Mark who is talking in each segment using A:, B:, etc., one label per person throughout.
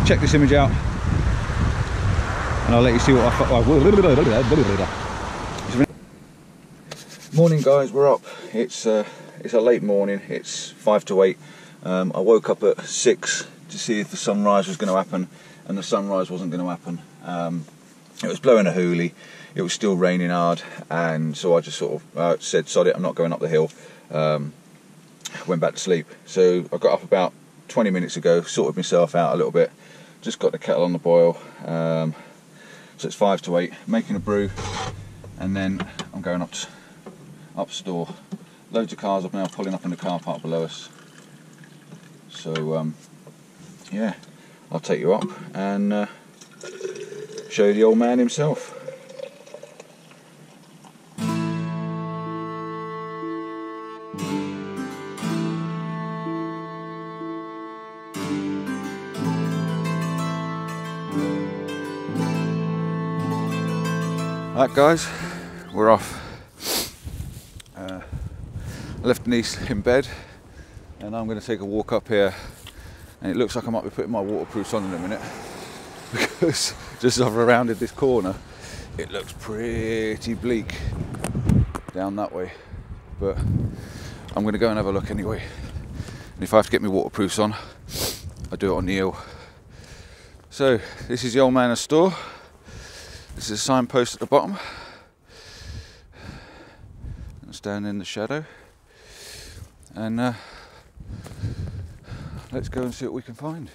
A: check this image out and I'll let you see what I Morning guys, we're up. It's a late morning, it's 5 to 8. I woke up at 6 to see if the sunrise was going to happen, and the sunrise wasn't going to happen. It was blowing a hoolie, it was still raining hard, and so I just sort of said sod it, I'm not going up the hill. Went back to sleep. So I got up about 20 minutes ago, sorted myself out a little bit, just got the kettle on the boil. So it's 5 to 8, making a brew, and then I'm going up Storr. Loads of cars up now, pulling up in the car park below us. So yeah, I'll take you up and show you the old man himself. Right guys, we're off. I left Denise in bed and I'm going to take a walk up here, and it looks like I might be putting my waterproofs on in a minute because just as I've rounded this corner it looks pretty bleak down that way, but I'm going to go and have a look anyway, and if I have to get my waterproofs on I'll do it on the hill. So this is the Old Man of Storr. This is a signpost at the bottom. It's down in the shadow. And let's go and see what we can find.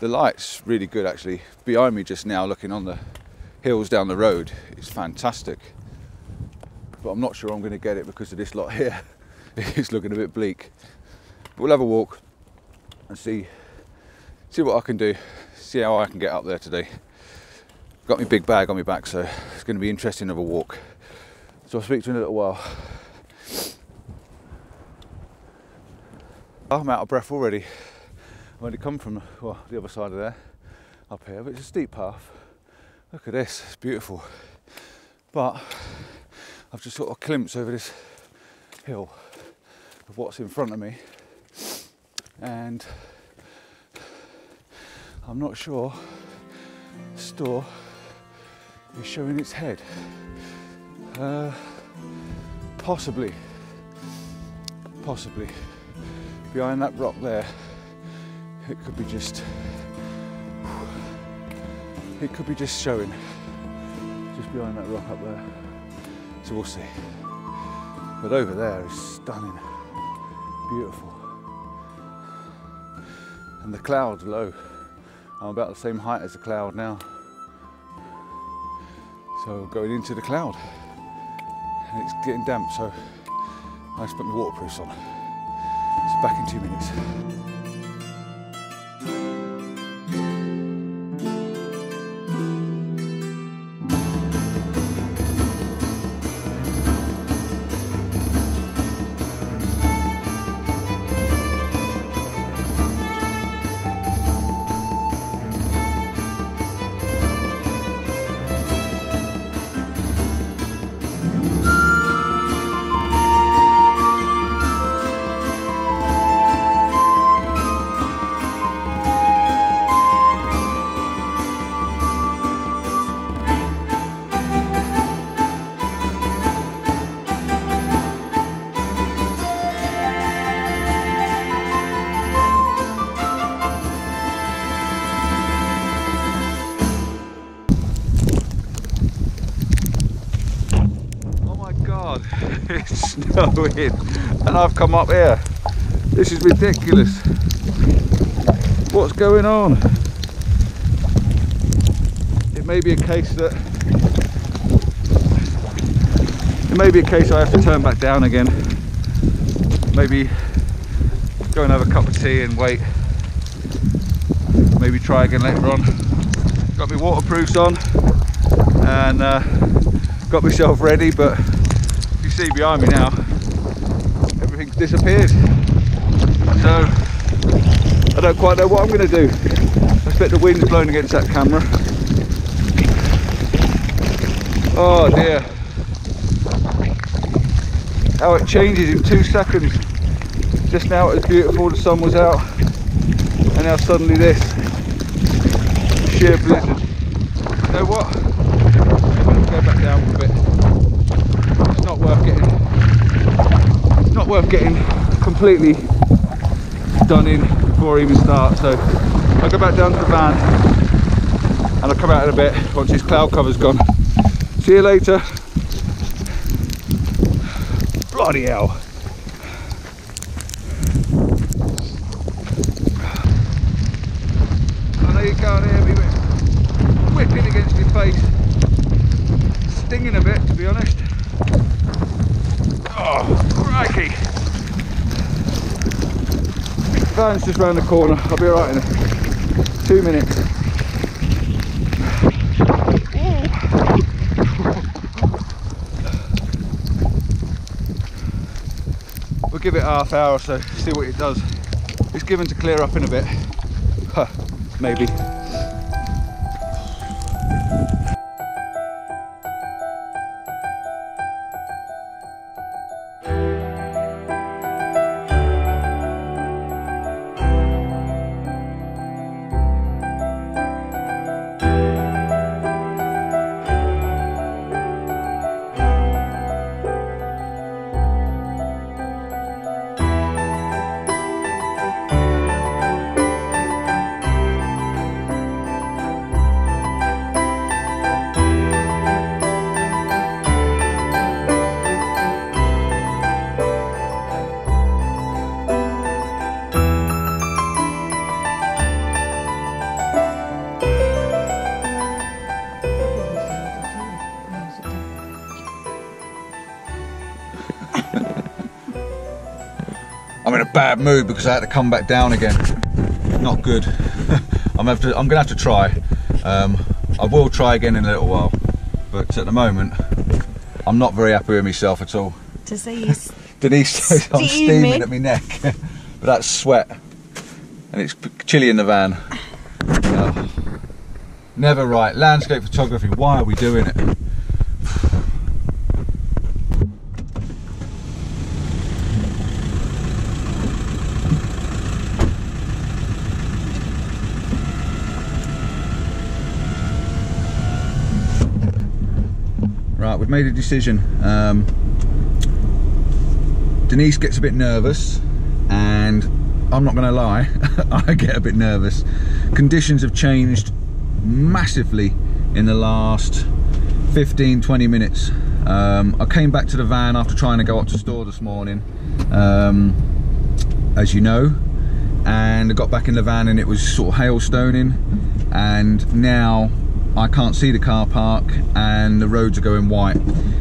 A: The light's really good actually. Behind me just now, looking on the hills down the road, it's fantastic. But I'm not sure I'm going to get it because of this lot here. It's looking a bit bleak, but we'll have a walk and see what I can do, see how I can get up there today. Got my big bag on my back, so it's going to be interesting of a walk. So I'll speak to you in a little while. I'm out of breath already. I've only come from the other side of there, up here, but it's a steep path. Look at this, it's beautiful. But I've just sort of glimpsed over this hill of what's in front of me, and I'm not sure Storr is showing its head. Possibly behind that rock there, it could be just showing just behind that rock up there, so we'll see. But over there is stunning, beautiful. And the clouds low. I'm about the same height as the cloud now. So going into the cloud. And it's getting damp, so I just put my waterproofs on. So back in 2 minutes. It's snowing and I've come up here. This is ridiculous. What's going on? It may be a case I have to turn back down again. Maybe go and have a cup of tea and wait. Maybe try again later on. Got my waterproofs on and got myself ready, but see behind me now, everything's disappeared, so I don't quite know what I'm going to do. I expect the wind's blowing against that camera. Oh dear. how it changes in 2 seconds. Just now it was beautiful, the sun was out, and now suddenly this sheer blizzard. You know what? I'm gonna go back down for a bit. It's not worth getting completely done in before I even start. So I'll go back down to the van and I'll come out in a bit once this cloud cover's gone. See you later. Bloody hell. I know you can't hear me, but whipping against your face. Stinging a bit, to be honest. Oh, crikey. Van's just round the corner. I'll be alright in 2 minutes. We'll give it half hour or so, see what it does. It's given to clear up in a bit. Huh, maybe. I'm in a bad mood because I had to come back down again. Not good. I'm gonna have to try. I will try again in a little while, but at the moment I'm not very happy with myself at all.
B: To say you
A: Denise says I'm steaming at my neck, but that's sweat, and it's chilly in the van. Never right. Landscape photography. Why are we doing it? Right, we've made a decision. Denise gets a bit nervous, and I'm not going to lie, I get a bit nervous. Conditions have changed massively in the last 15-20 minutes. I came back to the van after trying to go up to Storr this morning, as you know, and I got back in the van and it was sort of hailstoning, and now I can't see the car park and the roads are going white.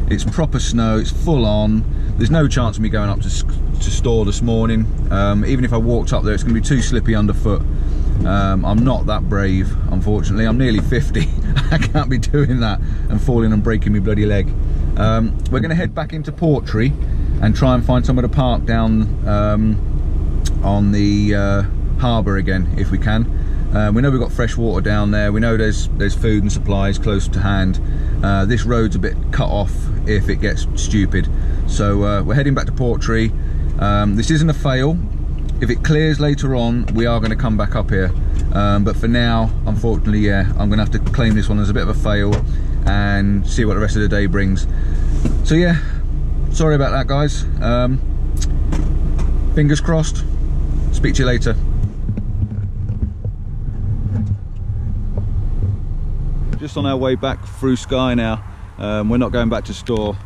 A: It's proper snow, it's full on. There's no chance of me going up to Storr this morning. Even if I walked up there, it's going to be too slippy underfoot. I'm not that brave, unfortunately. I'm nearly 50. I can't be doing that and falling and breaking my bloody leg. We're going to head back into Portree and try and find somewhere to park down on the harbour again, if we can. We know we've got fresh water down there. We know there's food and supplies close to hand. This road's a bit cut off if it gets stupid. So we're heading back to Portree. This isn't a fail. If it clears later on, we are going to come back up here. But for now, unfortunately, yeah, I'm going to have to claim this one as a bit of a fail and see what the rest of the day brings. So yeah, sorry about that, guys. Fingers crossed. Speak to you later. Just on our way back through Skye now. We're not going back to Storr.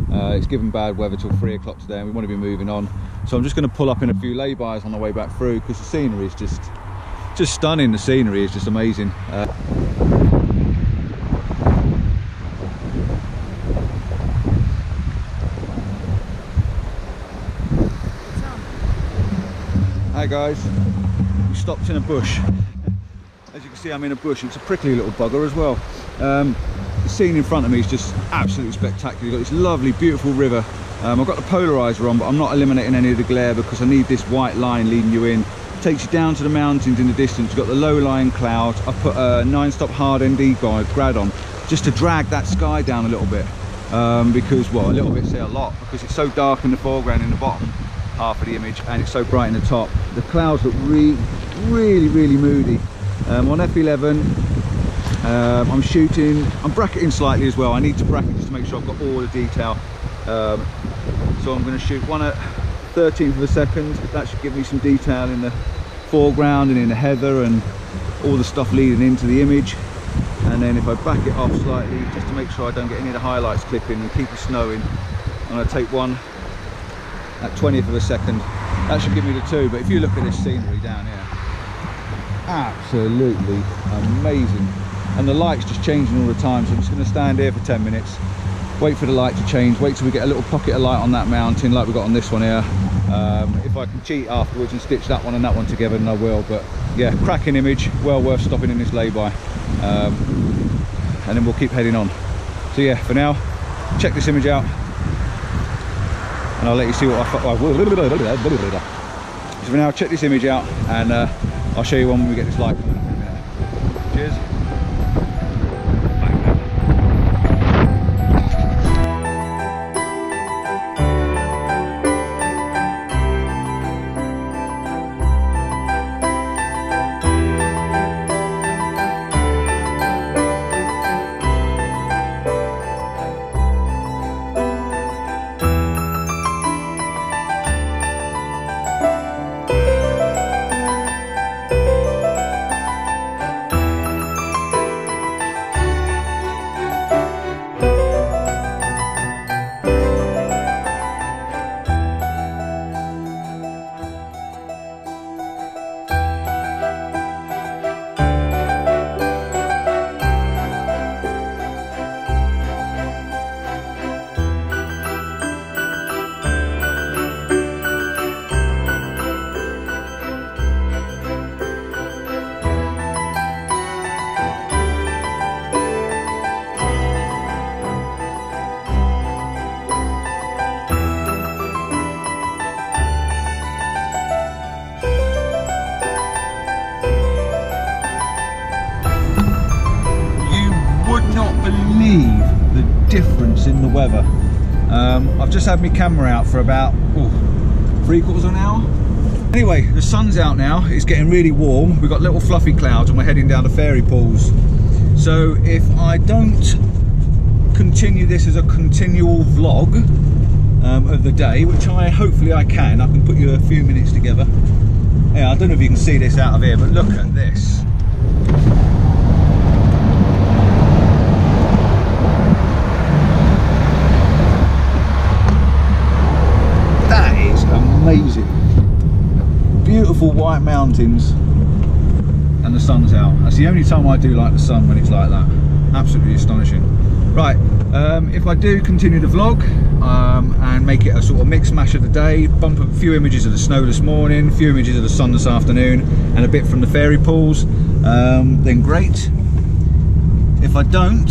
A: It's given bad weather till 3 o'clock today and we want to be moving on. So I'm just going to pull up in a few lay-bys on the way back through because the scenery is just stunning. The scenery is just amazing. Hi guys, we stopped in a bush. As you can see, I'm in a bush. It's a prickly little bugger as well. The scene in front of me is just absolutely spectacular. You've got this lovely, beautiful river. I've got the polarizer on, but I'm not eliminating any of the glare because I need this white line leading you in. It takes you down to the mountains in the distance. You've got the low-lying clouds. I put a 9-stop hard ND grad on just to drag that sky down a little bit. because, well, a little bit, say a lot, because it's so dark in the foreground in the bottom half of the image and it's so bright in the top. The clouds look really moody. On f11 I'm bracketing slightly as well. I need to bracket just to make sure I've got all the detail. So I'm going to shoot one at 13th of a second. That should give me some detail in the foreground and in the heather and all the stuff leading into the image. And then if I back it off slightly just to make sure I don't get any of the highlights clipping and keep the snow in, I'm going to take one at 20th of a second. That should give me the 2. But if you look at this scenery down here, absolutely amazing, and the light's just changing all the time. So I'm just going to stand here for 10 minutes, wait for the light to change, wait till we get a little pocket of light on that mountain like we got on this one here. If I can cheat afterwards and stitch that one and that one together, then I will. But yeah, cracking image, well worth stopping in this lay-by, and then we'll keep heading on. So yeah, for now, check this image out and I'll let you see what I so for now, check this image out and I'll show you one when we get this light coming up in a minute. Cheers. The difference in the weather. I've just had my camera out for about 3/4 of an hour. Anyway, the sun's out now, it's getting really warm, we've got little fluffy clouds and we're heading down to fairy pools. So if I don't continue this as a continual vlog of the day, which hopefully I can put you a few minutes together. Yeah, I don't know if you can see this out of here, but look at this. Amazing, beautiful white mountains and the sun's out. That's the only time I do like the sun, when it's like that. Absolutely astonishing. Right, if I do continue the vlog and make it a sort of mix mash of the day, bump up a few images of the snow this morning, a few images of the sun this afternoon and a bit from the fairy pools, then great. If I don't,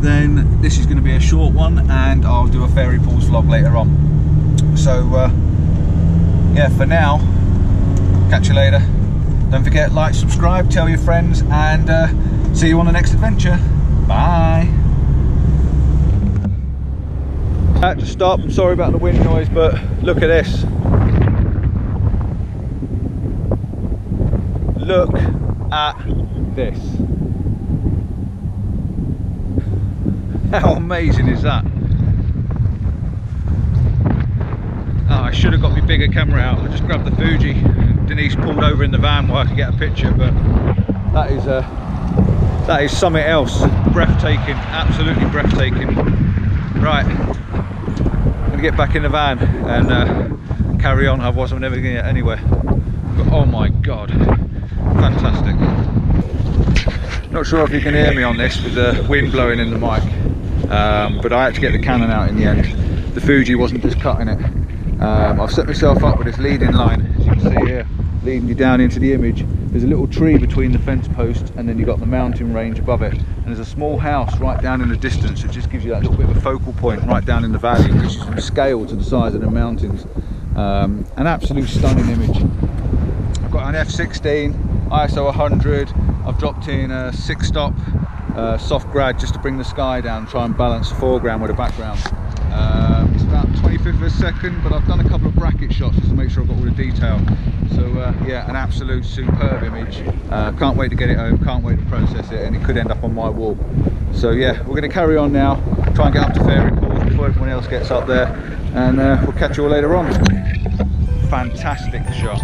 A: then this is going to be a short one and I'll do a fairy pools vlog later on. So yeah, for now, catch you later. Don't forget, like, subscribe, tell your friends, and see you on the next adventure. Bye. I had to stop, I'm sorry about the wind noise, but look at this. Look at this. How amazing is that? Oh, I should have got my bigger camera out. I just grabbed the Fuji. Denise pulled over in the van while I could get a picture, but that is something else. Breathtaking, absolutely breathtaking. Right, I'm gonna get back in the van and carry on, otherwise I'm never gonna get anywhere. But oh my god, fantastic. Not sure if you can hear me on this with the wind blowing in the mic, but I had to get the Canon out in the end. The Fuji wasn't just cutting it. I've set myself up with this leading line, as you can see here, leading you down into the image. There's a little tree between the fence post and then you've got the mountain range above it, and there's a small house right down in the distance. It just gives you that little bit of a focal point right down in the valley, which is from scale to the size of the mountains. An absolute stunning image. I've got an f/16 ISO 100. I've dropped in a 6-stop soft grad just to bring the sky down, try and balance the foreground with the background. It's about 25th of a second, but I've done a couple of bracket shots just to make sure I've got all the detail. So yeah, an absolute superb image. Can't wait to get it home, can't wait to process it, and it could end up on my wall. So yeah, we're going to carry on now, try and get up to Fairy Falls before everyone else gets up there, and we'll catch you all later on. Fantastic shot.